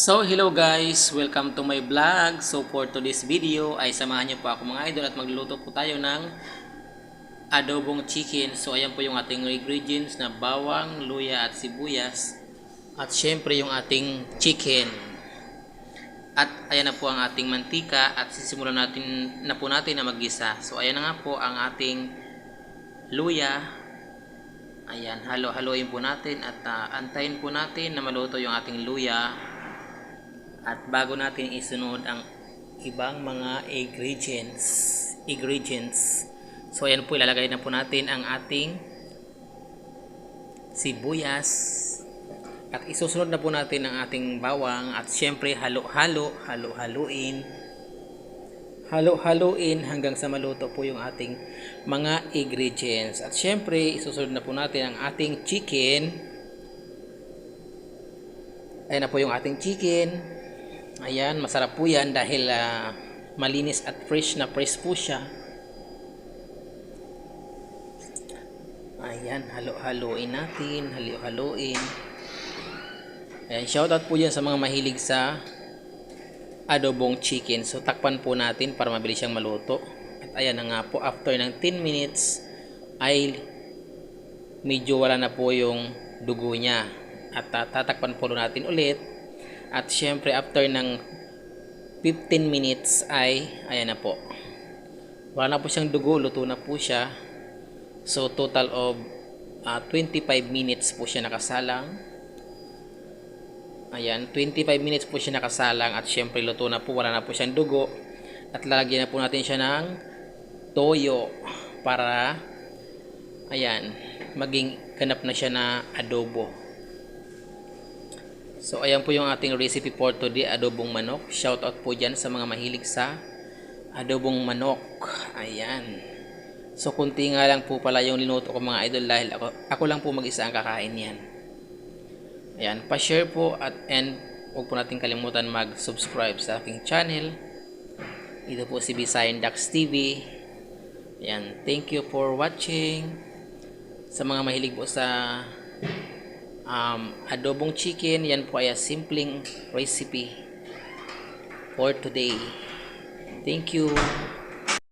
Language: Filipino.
So hello guys, welcome to my vlog. So for today's video ay samahan niyo po ako mga idol at magluluto po tayo ng adobong chicken. So ayan po yung ating ingredients na bawang, luya at sibuyas. At syempre yung ating chicken. At ayan na po ang ating mantika at sisimulan na po natin na maggisa. So ayan na nga po ang ating luya. Ayan, halo-haloin po natin at antayin po natin na maluto yung ating luya. At bago natin isunod ang ibang mga ingredients. So ayan po, ilalagay na po natin ang ating sibuyas. At isusunod na po natin ang ating bawang. At syempre halo-haluin hanggang sa maluto po yung ating mga ingredients. At syempre isusunod na po natin ang ating chicken. Ayan na po yung ating chicken. Ayan, masarap po yan dahil malinis at fresh po siya. Ayan, halo-haloin natin, halo-haloin. Ayan, shoutout po dyan sa mga mahilig sa adobong chicken. So takpan po natin para mabilis siyang maluto. At ayan na nga po, after ng 10 minutes ay medyo wala na po yung dugo niya. At tatakpan po natin ulit. At syempre after ng 15 minutes ay ayan na po, wala na po siyang dugo, luto na po siya. So total of 25 minutes po siya nakasalang. Ayan, 25 minutes po siya nakasalang. At syempre luto na po, wala na po siyang dugo. At lalagyan na po natin siya ng toyo para ayan, maging ganap na siya na adobo. So ayan po yung ating recipe for today, adobong manok. Shout out po dyan sa mga mahilig sa adobong manok. Ayan. So kunti nga lang po pala yung linuto ko mga idol dahil ako lang po mag-isa ang kakain yan. Ayan, pa-share po and huwag po natin kalimutan mag-subscribe sa aking channel. Ito po si Bisayan Dax TV. Ayan, thank you for watching. Sa mga mahilig po sa adobong chicken, yan po ay simpleng recipe for today. Thank you.